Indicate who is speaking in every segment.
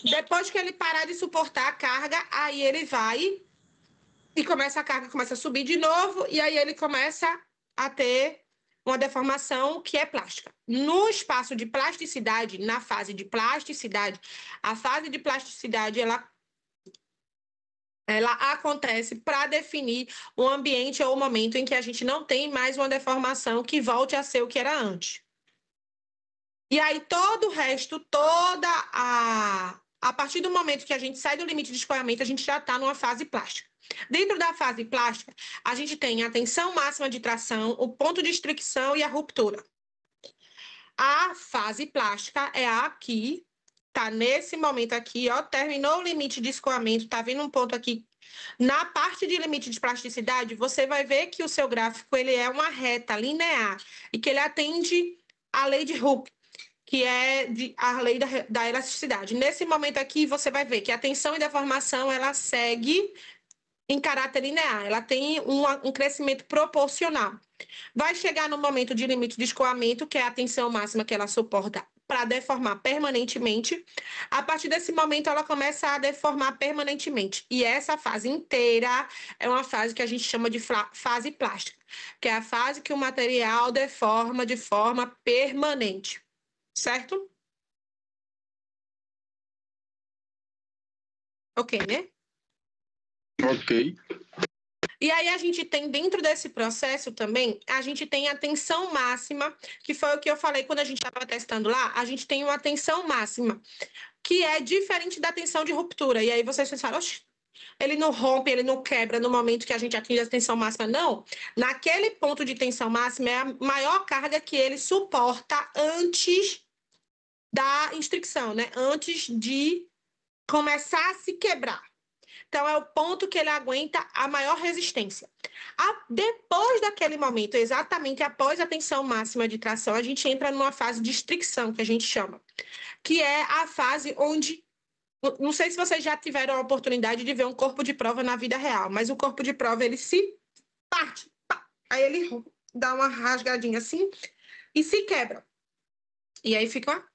Speaker 1: Depois que ele parar de suportar a carga, aí ele vai e a carga começa a subir de novo, e aí ele começa a ter uma deformação que é plástica. No espaço de plasticidade, na fase de plasticidade, a fase de plasticidade, ela acontece para definir o ambiente ou o momento em que a gente não tem mais uma deformação que volte a ser o que era antes. E aí todo o resto, a partir do momento que a gente sai do limite de escoamento, a gente já está numa fase plástica. Dentro da fase plástica, a gente tem a tensão máxima de tração, o ponto de estricção e a ruptura. A fase plástica é a aqui, tá nesse momento aqui, ó, terminou o limite de escoamento, tá vendo um ponto aqui. Na parte de limite de plasticidade, você vai ver que o seu gráfico ele é uma reta linear e que ele atende à lei de Hooke, que é a lei da elasticidade. Nesse momento aqui, você vai ver que a tensão e deformação, ela segue em caráter linear, ela tem um crescimento proporcional. Vai chegar no momento de limite de escoamento, que é a tensão máxima que ela suporta para deformar permanentemente. A partir desse momento, ela começa a deformar permanentemente. E essa fase inteira é uma fase que a gente chama de fase plástica, que é a fase que o material deforma de forma permanente. Certo? Ok, né?
Speaker 2: Ok.
Speaker 1: E aí a gente tem, dentro desse processo também, a gente tem a tensão máxima, que foi o que eu falei quando a gente estava testando lá, a gente tem uma tensão máxima, que é diferente da tensão de ruptura. E aí vocês pensaram, oxe, ele não rompe, ele não quebra no momento que a gente atinge a tensão máxima. Não, naquele ponto de tensão máxima é a maior carga que ele suporta antes da instricção, né? Antes de começar a se quebrar. Então, é o ponto que ele aguenta a maior resistência. Depois daquele momento, exatamente após a tensão máxima de tração, a gente entra numa fase de estricção, que a gente chama, que é a fase onde... Não sei se vocês já tiveram a oportunidade de ver um corpo de prova na vida real, mas o corpo de prova, ele se parte. Aí ele dá uma rasgadinha assim e se quebra. E aí fica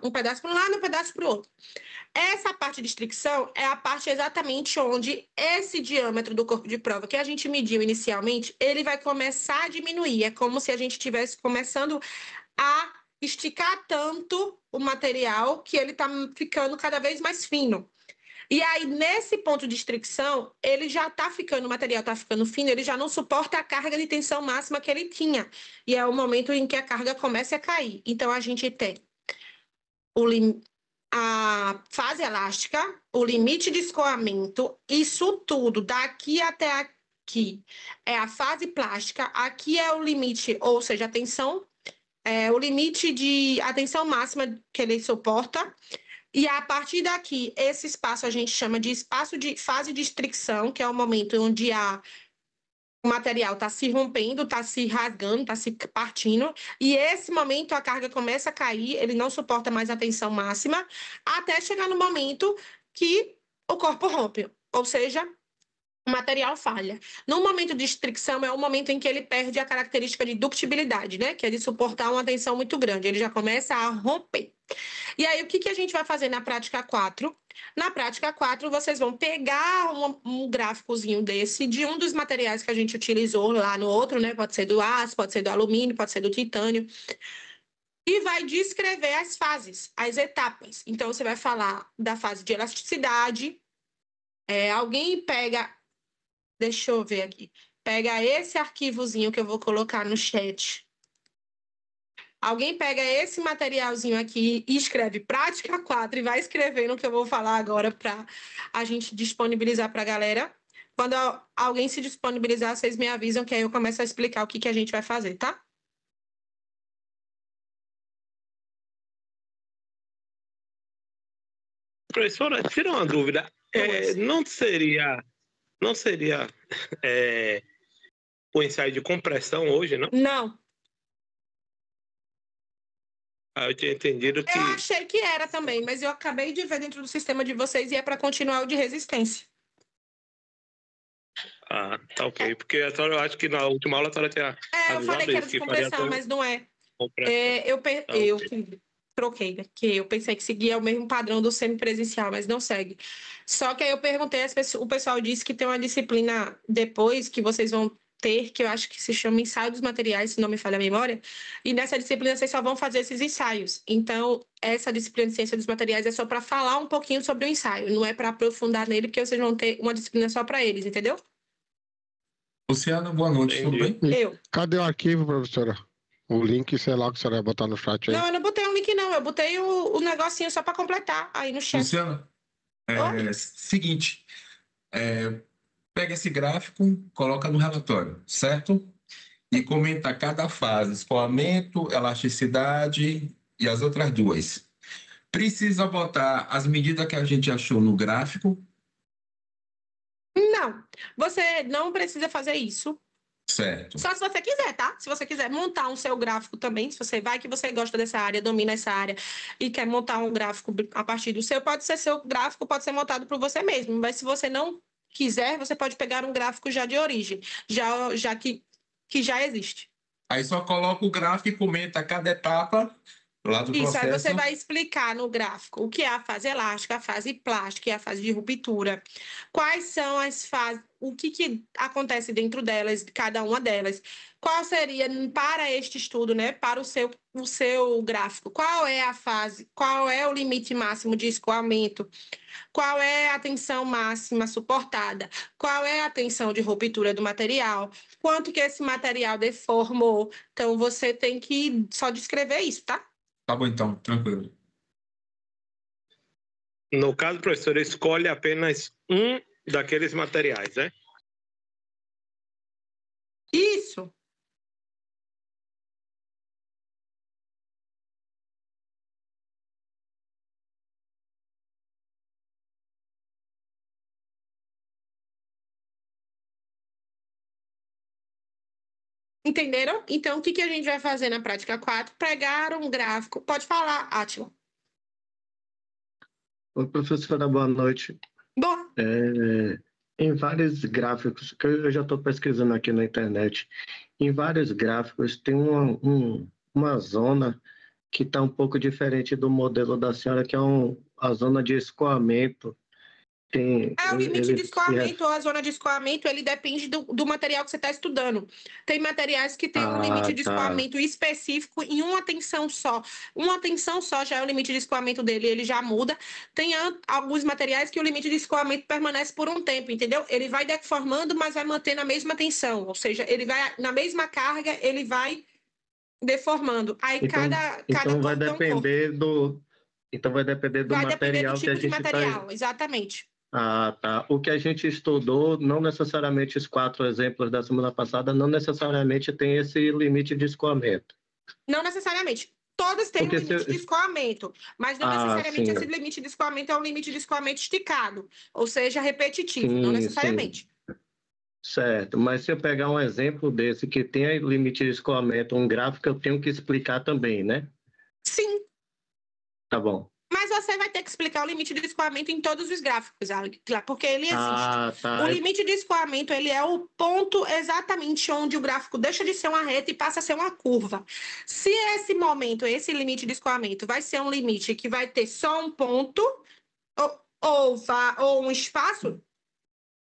Speaker 1: um pedaço para um lado e um pedaço para o outro. Essa parte de estricção é a parte exatamente onde esse diâmetro do corpo de prova que a gente mediu inicialmente, ele vai começar a diminuir. É como se a gente estivesse começando a esticar tanto o material que ele está ficando cada vez mais fino. E aí, nesse ponto de estricção, ele já está ficando, o material está ficando fino, ele já não suporta a carga de tensão máxima que ele tinha. E é o momento em que a carga começa a cair. Então, a gente tem a fase elástica, o limite de escoamento, isso tudo, daqui até aqui, é a fase plástica, aqui é o limite, ou seja, a tensão, o limite de a tensão máxima que ele suporta, e a partir daqui, esse espaço a gente chama de espaço de fase de estricção, que é o momento onde o material está se rompendo, está se rasgando, está se partindo, e esse momento a carga começa a cair, ele não suporta mais a tensão máxima, até chegar no momento que o corpo rompe, ou seja, o material falha. No momento de estricção é o momento em que ele perde a característica de ductibilidade, né? Que é de suportar uma tensão muito grande, ele já começa a romper. E aí, o que a gente vai fazer na prática 4? Na prática 4, vocês vão pegar um gráficozinho desse, de um dos materiais que a gente utilizou lá no outro, né? Pode ser do aço, pode ser do alumínio, pode ser do titânio. E vai descrever as fases, as etapas. Então, você vai falar da fase de elasticidade. Alguém pega... Deixa eu ver aqui. Pega esse arquivozinho que eu vou colocar no chat. Alguém pega esse materialzinho aqui e escreve prática 4 e vai escrevendo o que eu vou falar agora para a gente disponibilizar para a galera. Quando alguém se disponibilizar, vocês me avisam que aí eu começo a explicar o que a gente vai fazer, tá?
Speaker 2: Professora, tira uma dúvida. Não seria o ensaio de compressão hoje, não?
Speaker 1: Não.
Speaker 2: Eu tinha entendido que...
Speaker 1: Eu achei que era também, mas eu acabei de ver dentro do sistema de vocês e é para continuar o de resistência.
Speaker 2: Tá ok. Porque eu acho que na última aula a senhora tinha
Speaker 1: eu falei que era de compressão, mas não é. Eu troquei, né? Que eu pensei que seguia o mesmo padrão do semipresencial, mas não segue. Só que aí eu perguntei, o pessoal disse que tem uma disciplina depois que vocês vão ter, que eu acho que se chama ensaio dos materiais, se não me falha a memória, e nessa disciplina vocês só vão fazer esses ensaios. Então, essa disciplina de ciência dos materiais é só para falar um pouquinho sobre o ensaio, não é para aprofundar nele, porque vocês vão ter uma disciplina só para eles, entendeu?
Speaker 3: Luciana, boa noite, tudo bem?
Speaker 1: Eu.
Speaker 4: Cadê o arquivo, professora? O link, sei lá, que a senhora vai botar no chat aí.
Speaker 1: Não, eu não botei um link, não. Eu botei o negocinho só para completar aí no chat.
Speaker 3: Luciana, seguinte, pega esse gráfico, coloca no relatório, certo? E comenta cada fase, escoamento, elasticidade e as outras duas. Precisa botar as medidas que a gente achou no gráfico?
Speaker 1: Não, você não precisa fazer isso.
Speaker 3: Certo.
Speaker 1: Só se você quiser, tá? Se você quiser montar um seu gráfico também, se você vai que você gosta dessa área, domina essa área e quer montar um gráfico a partir do seu, pode ser seu gráfico, pode ser montado por você mesmo. Mas se você não quiser, você pode pegar um gráfico já de origem, já que já existe.
Speaker 3: Aí só coloca o gráfico e comenta cada etapa lá do
Speaker 1: Isso,
Speaker 3: processo.
Speaker 1: aí você vai explicar no gráfico o que é a fase elástica, a fase plástica e a fase de ruptura. Quais são as fases, o que acontece dentro delas, cada uma delas. Qual seria, para este estudo, né, para o seu gráfico, qual é a fase, qual é o limite máximo de escoamento, qual é a tensão máxima suportada, qual é a tensão de ruptura do material, quanto que esse material deformou. Então, você tem que só descrever isso, tá?
Speaker 3: Tá bom, então, tranquilo.
Speaker 2: No caso, professor, escolhe apenas um daqueles materiais, né?
Speaker 1: Isso. Entenderam? Então, o que a gente vai fazer na prática 4? Pegar um gráfico. Pode falar, Átila.
Speaker 5: Oi, professora, boa noite.
Speaker 1: Boa.
Speaker 5: Em vários gráficos, que eu já estou pesquisando aqui na internet, em vários gráficos tem uma zona que está um pouco diferente do modelo da senhora, que é a zona de escoamento.
Speaker 1: O limite de escoamento ou a zona de escoamento, ele depende do material que você está estudando. Tem materiais que têm um limite de escoamento específico em uma tensão só. Uma tensão só já é o limite de escoamento dele, ele já muda. Tem alguns materiais que o limite de escoamento permanece por um tempo, entendeu? Ele vai deformando, mas vai manter na mesma tensão. Ou seja, ele vai na mesma carga, ele vai deformando. Aí
Speaker 5: então vai depender do material que a gente
Speaker 1: está... Exatamente.
Speaker 5: Ah, tá. O que a gente estudou, não necessariamente os 4 exemplos da semana passada, não necessariamente tem esse limite de escoamento.
Speaker 1: Não necessariamente. Todas têm um limite de escoamento, mas não necessariamente esse limite de escoamento é um limite de escoamento esticado, ou seja, repetitivo, não necessariamente.
Speaker 5: Sim. Certo, mas se eu pegar um exemplo desse que tem limite de escoamento, um gráfico, eu tenho que explicar também, né?
Speaker 1: Sim.
Speaker 5: Tá bom.
Speaker 1: Mas você vai ter que explicar o limite de escoamento em todos os gráficos, porque ele existe.
Speaker 5: Tá.
Speaker 1: O limite de escoamento, ele é o ponto exatamente onde o gráfico deixa de ser uma reta e passa a ser uma curva. Se esse momento, esse limite de escoamento vai ser um limite que vai ter só um ponto ou um espaço,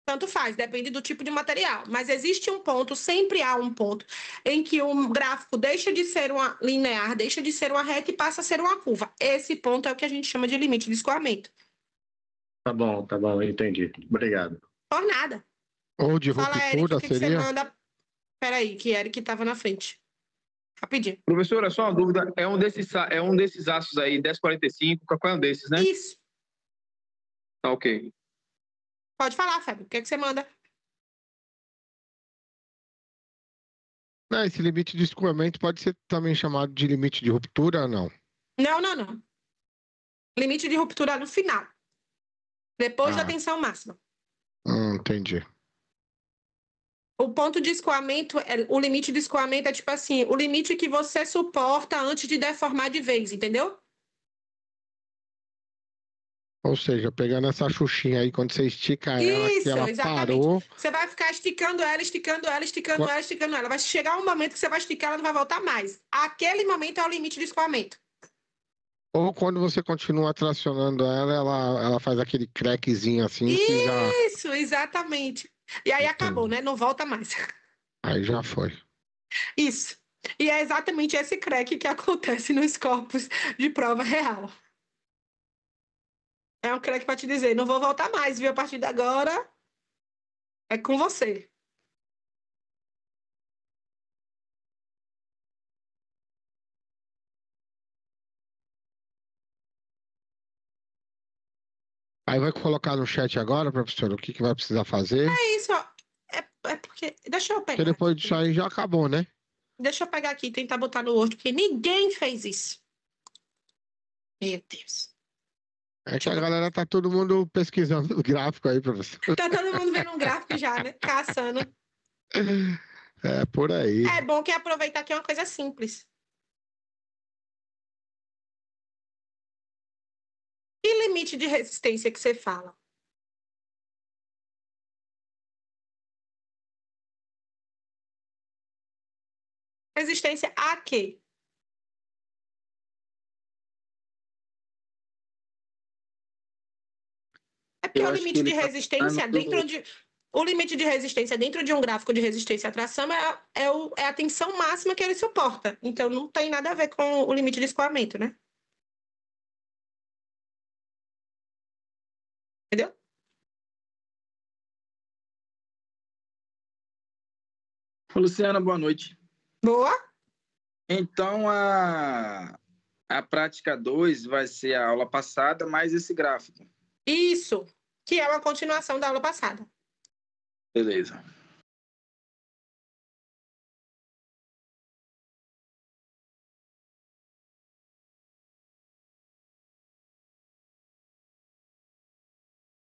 Speaker 1: tanto faz, depende do tipo de material. Mas existe um ponto, sempre há um ponto, em que o gráfico deixa de ser uma linear, deixa de ser uma reta e passa a ser uma curva. Esse ponto é o que a gente chama de limite de escoamento.
Speaker 5: Tá bom, entendi. Obrigado.
Speaker 1: Por nada.
Speaker 4: Ou de
Speaker 1: Fala,
Speaker 4: ruptura,
Speaker 1: Eric, o que
Speaker 4: seria?
Speaker 1: você manda? Peraí, que Eric estava na frente. Rapidinho.
Speaker 6: Professora, só uma dúvida. É um desses aços aí, 1045, qual é um desses, né?
Speaker 1: Isso.
Speaker 6: Tá, ok.
Speaker 1: Pode falar, Fábio. O que você manda?
Speaker 4: Esse limite de escoamento pode ser também chamado de limite de ruptura, não?
Speaker 1: Não. Limite de ruptura no final. Depois da tensão máxima.
Speaker 4: Entendi.
Speaker 1: O ponto de escoamento, o limite de escoamento é tipo assim, o limite que você suporta antes de deformar de vez, entendeu?
Speaker 4: Ou seja, pegando essa xuxinha aí, quando você estica ela,
Speaker 1: Isso,
Speaker 4: que ela
Speaker 1: exatamente.
Speaker 4: parou...
Speaker 1: Você vai ficar esticando ela. Vai chegar um momento que você vai esticar, ela não vai voltar mais. Aquele momento é o limite de escoamento.
Speaker 4: Ou quando você continua tracionando ela faz aquele crackzinho assim que já.
Speaker 1: Isso, exatamente. E aí acabou,
Speaker 4: Entendi.
Speaker 1: né? Não volta mais.
Speaker 4: Aí já foi.
Speaker 1: Isso. E é exatamente esse crack que acontece nos corpos de prova real. É um crack para te dizer, não vou voltar mais, viu? A partir de agora é com você.
Speaker 4: Aí vai colocar no chat agora, professor, o que que vai precisar fazer?
Speaker 1: É isso, ó. É porque. Deixa eu
Speaker 4: Porque
Speaker 1: pegar
Speaker 4: depois disso
Speaker 1: aqui.
Speaker 4: aí já acabou, né?
Speaker 1: Deixa eu pegar aqui e tentar botar no Word, porque ninguém fez isso. Meu Deus.
Speaker 4: É que
Speaker 1: Deixa eu
Speaker 4: a
Speaker 1: botar.
Speaker 4: galera tá todo mundo pesquisando o gráfico aí, professor.
Speaker 1: Tá todo mundo vendo um gráfico já, né? Caçando.
Speaker 4: É por aí.
Speaker 1: É bom que aproveitar que é uma coisa simples. E limite de resistência que você fala? Resistência a quê? É porque
Speaker 6: Eu
Speaker 1: o
Speaker 6: acho que
Speaker 1: limite
Speaker 6: ele
Speaker 1: de
Speaker 6: está
Speaker 1: resistência dentro de. O limite de resistência dentro de um gráfico de resistência à tração é a tensão máxima que ele suporta. Então, não tem nada a ver com o limite de escoamento, né? Entendeu?
Speaker 6: Luciana, boa noite.
Speaker 1: Boa?
Speaker 6: Então, a prática 2 vai ser a aula passada, mais esse gráfico.
Speaker 1: Isso. Que é uma continuação da aula passada.
Speaker 6: Beleza.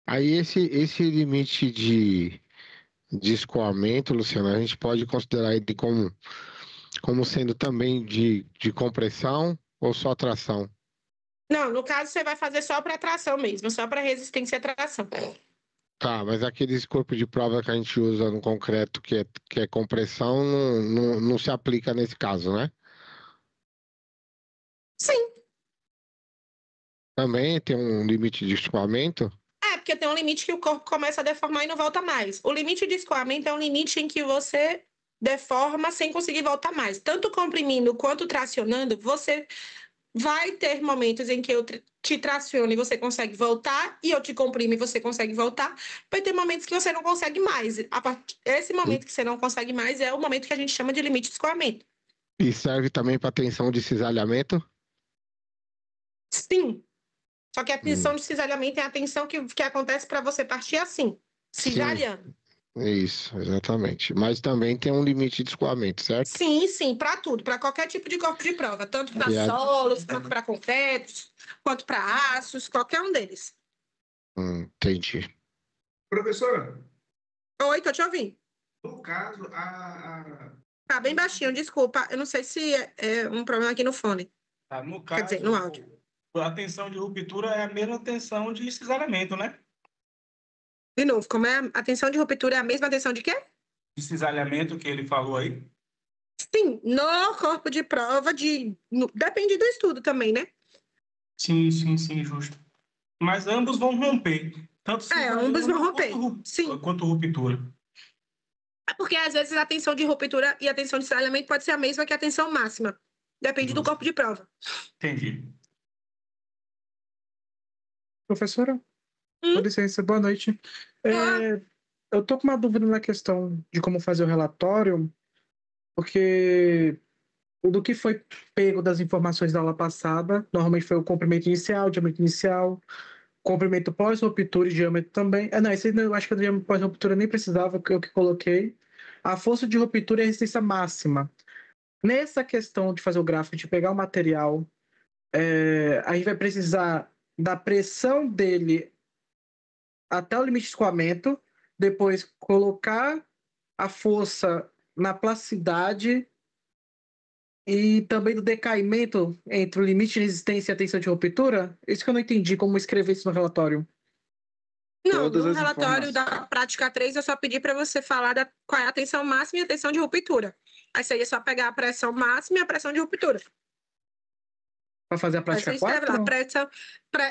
Speaker 4: Aí esse limite de escoamento, Luciano, a gente pode considerar ele como sendo também de compressão ou só tração?
Speaker 1: Não, no caso, você vai fazer só para tração mesmo, só para resistência à tração.
Speaker 4: Tá, mas aqueles corpos de prova que a gente usa no concreto que é compressão não se aplica nesse caso, né?
Speaker 1: Sim.
Speaker 4: Também tem um limite de escoamento?
Speaker 1: É, porque tem um limite que o corpo começa a deformar e não volta mais. O limite de escoamento é um limite em que você deforma sem conseguir voltar mais. Tanto comprimindo quanto tracionando, você vai ter momentos em que eu te traciono e você consegue voltar, e eu te comprimo e você consegue voltar. Vai ter momentos que você não consegue mais. Esse momento que você não consegue mais é o momento que a gente chama de limite de escoamento.
Speaker 4: E serve também para tensão de cisalhamento?
Speaker 1: Sim. Só que a tensão
Speaker 4: Hum,
Speaker 1: de cisalhamento é a tensão que acontece para você partir assim,
Speaker 4: sim,
Speaker 1: cisalhando.
Speaker 4: isso, exatamente. Mas também tem um limite de escoamento, certo?
Speaker 1: Sim, sim, para tudo, para qualquer tipo de corpo de prova, tanto para
Speaker 4: E a-
Speaker 1: solos, quanto para concretos, quanto para aços, qualquer um deles.
Speaker 4: Entendi.
Speaker 3: Professora,
Speaker 1: Oi, tô te ouvindo.
Speaker 3: no caso,
Speaker 1: Tá bem baixinho, desculpa. Eu não sei se é um problema aqui no fone.
Speaker 7: Tá, no
Speaker 1: Quer dizer,
Speaker 7: caso,
Speaker 1: no áudio.
Speaker 7: a tensão de ruptura é a mesma tensão de cisalhamento, né?
Speaker 1: De novo, como é a tensão de ruptura é a mesma tensão de quê?
Speaker 7: De cisalhamento que ele falou aí.
Speaker 1: Sim, no corpo de prova depende do estudo também, né?
Speaker 7: Sim, sim, sim, justo. Mas ambos vão romper. Tanto
Speaker 1: Ambos vão
Speaker 7: cisalhando
Speaker 1: romper. Sim.
Speaker 7: quanto ruptura.
Speaker 1: É porque às vezes a tensão de ruptura e a tensão de cisalhamento pode ser a mesma que a tensão máxima. Depende do
Speaker 7: Justo.
Speaker 1: corpo de prova.
Speaker 7: Entendi.
Speaker 8: Professora, com licença, boa noite. Eu estou com uma dúvida na questão de como fazer o relatório, porque do que foi pego das informações da aula passada, normalmente foi o comprimento inicial, diâmetro inicial, comprimento pós-ruptura e diâmetro também. Não, esse aí eu acho que o diâmetro pós-ruptura nem precisava, que eu que coloquei. A força de ruptura e a resistência máxima. Nessa questão de fazer o gráfico, de pegar o material, a gente vai precisar da pressão dele até o limite de escoamento, depois colocar a força na plasticidade e também do decaimento entre o limite de resistência e a tensão de ruptura. Isso que eu não entendi como escrever isso no relatório.
Speaker 1: Não,
Speaker 6: Todas
Speaker 1: no
Speaker 6: as
Speaker 1: relatório
Speaker 6: informações.
Speaker 1: da prática 3, eu só pedi para você falar qual é a tensão máxima e a tensão de ruptura. Aí seria só pegar a pressão máxima e a pressão de ruptura.
Speaker 8: Para fazer a
Speaker 1: Aí
Speaker 8: prática
Speaker 1: você escreve
Speaker 8: 4?
Speaker 1: lá, pressão,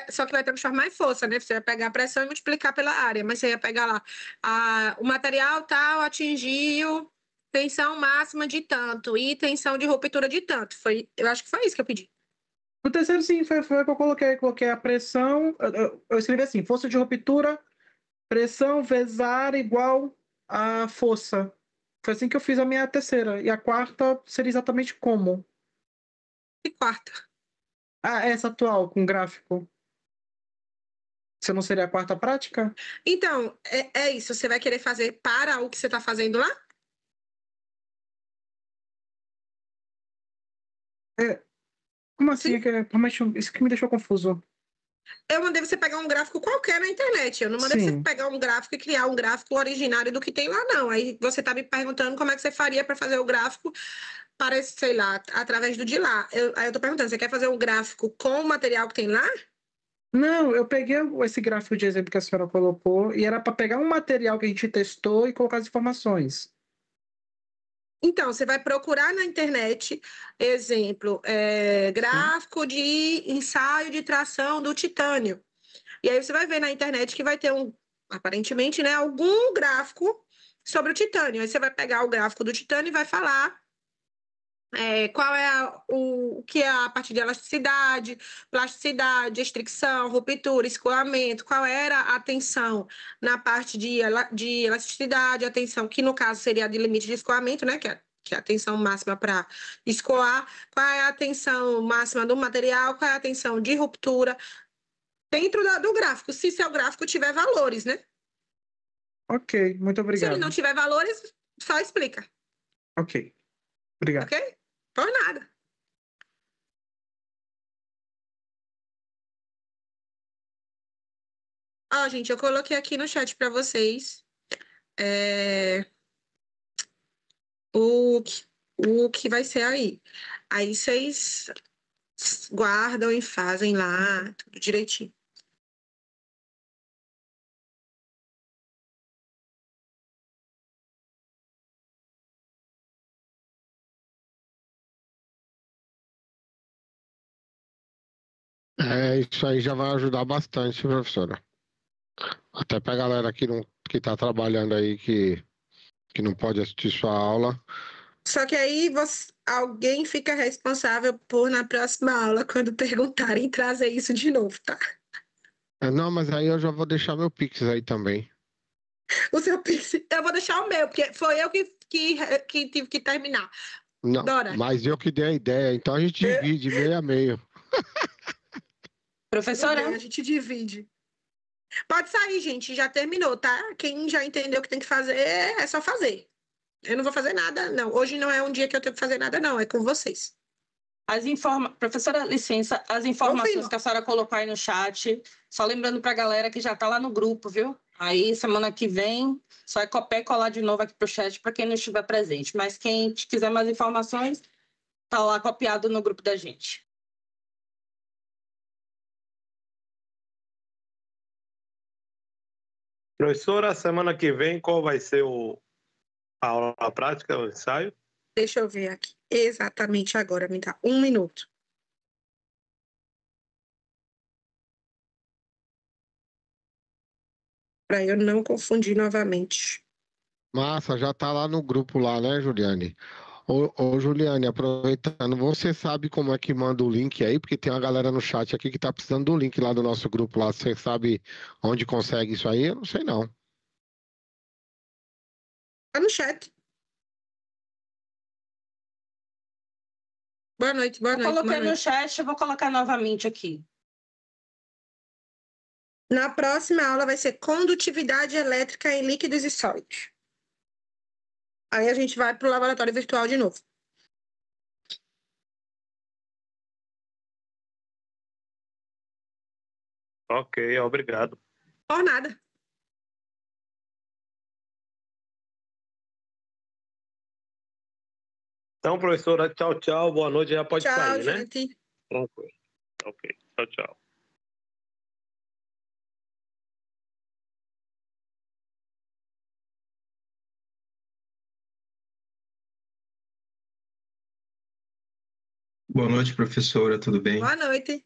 Speaker 1: só que vai transformar em força, né? Você vai pegar a pressão e multiplicar pela área, mas você ia pegar lá, o material tal atingiu tensão máxima de tanto e tensão de ruptura de tanto. Eu acho que foi isso que eu pedi.
Speaker 8: No terceiro, sim, foi o que eu coloquei. Coloquei a pressão, eu escrevi assim, força de ruptura, pressão vezes a área igual a força. Foi assim que eu fiz a minha terceira. E a quarta seria exatamente como?
Speaker 1: E quarta.
Speaker 8: Essa atual, com gráfico. Você não seria a quarta prática?
Speaker 1: Então, é isso. Você vai querer fazer para o que você está fazendo lá?
Speaker 8: Como assim?
Speaker 1: Sim.
Speaker 8: Realmente, isso que me deixou confuso.
Speaker 1: Eu mandei você pegar um gráfico qualquer na internet. Eu não mandei você
Speaker 8: Sim.
Speaker 1: pegar um gráfico e criar um gráfico originário do que tem lá, não. Aí você está me perguntando como é que você faria para fazer o gráfico para, sei lá, através do de lá. Aí eu estou perguntando, você quer fazer um gráfico com o material que tem lá?
Speaker 8: Não, eu peguei esse gráfico de exemplo que a senhora colocou e era para pegar um material que a gente testou e colocar as informações.
Speaker 1: Então, você vai procurar na internet, exemplo, gráfico de ensaio de tração do titânio. E aí você vai ver na internet que vai ter aparentemente, né, algum gráfico sobre o titânio. Aí você vai pegar o gráfico do titânio e vai falar qual é o que é a parte de elasticidade, plasticidade, restrição, ruptura, escoamento, qual era a tensão na parte de elasticidade, a tensão, que no caso seria a de limite de escoamento, né? Que é a tensão máxima para escoar, qual é a tensão máxima do material, qual é a tensão de ruptura, dentro do gráfico, se seu gráfico tiver valores, né?
Speaker 8: Ok, muito
Speaker 1: Se ele
Speaker 8: obrigado.
Speaker 1: não tiver valores, só explica,
Speaker 8: Ok, obrigado.
Speaker 1: ok? Por nada. Ó, gente, eu coloquei aqui no chat para vocês o, que- o que vai ser aí. Aí vocês guardam e fazem lá, tudo direitinho.
Speaker 4: Isso aí já vai ajudar bastante, professora. Até pra galera que tá trabalhando aí, que não pode assistir sua aula.
Speaker 1: Só que aí alguém fica responsável por, na próxima aula, quando perguntarem, trazer isso de novo, tá?
Speaker 4: Não, mas aí eu já vou deixar meu Pix aí também.
Speaker 1: O seu Pix, eu vou deixar o meu, porque foi eu que tive que terminar.
Speaker 4: Não,
Speaker 1: Dora.
Speaker 4: mas eu que dei a ideia, então a gente divide meio a meio.
Speaker 1: Tudo bem, a gente divide. Pode sair, gente, já terminou, tá? Quem já entendeu o que tem que fazer, é só fazer. Eu não vou fazer nada, não. Hoje não é um dia que eu tenho que fazer nada, não. É com vocês.
Speaker 9: Professora, licença, as informações que a senhora colocou aí no chat, só lembrando para a galera que já está lá no grupo, viu? Aí, semana que vem, só é copiar e colar de novo aqui para o chat para quem não estiver presente. Mas quem quiser mais informações, está lá copiado no grupo da gente.
Speaker 2: Professora, semana que vem, qual vai ser a aula prática, o ensaio?
Speaker 1: Deixa eu ver aqui. Exatamente agora, me dá um minuto. Para eu não confundir novamente.
Speaker 4: Massa, já tá lá no grupo lá, né, Juliane? Ô, Juliane, aproveitando, você sabe como é que manda o link aí? Porque tem uma galera no chat aqui que tá precisando do link lá do nosso grupo lá. Você sabe onde consegue isso aí? Eu não sei não.
Speaker 1: Tá no chat. Boa noite, boa
Speaker 9: Eu
Speaker 1: noite.
Speaker 9: coloquei
Speaker 1: Boa
Speaker 9: no
Speaker 1: noite.
Speaker 9: chat, eu vou colocar novamente aqui.
Speaker 1: Na próxima aula vai ser condutividade elétrica em líquidos e sólidos. Aí a gente vai para o laboratório virtual de novo.
Speaker 2: Ok, obrigado.
Speaker 1: Por nada.
Speaker 2: Então, professora, tchau, tchau. Boa noite. Já pode
Speaker 1: Tchau,
Speaker 2: sair, né?
Speaker 1: gente.
Speaker 2: Tranquilo. Ok, tchau, tchau.
Speaker 3: Boa noite, professora, tudo bem?
Speaker 1: Boa noite.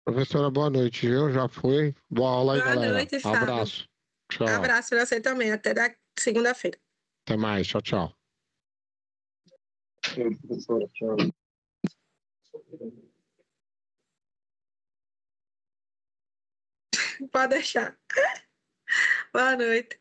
Speaker 4: Professora, boa noite, viu? Já foi. Boa aula aí,
Speaker 1: Boa
Speaker 4: galera.
Speaker 1: noite, Fábio.
Speaker 4: Abraço. Tchau.
Speaker 1: Abraço para você também. Até da segunda-feira.
Speaker 4: Até mais. Tchau, tchau.
Speaker 5: Professora, tchau.
Speaker 1: Pode deixar. Boa noite.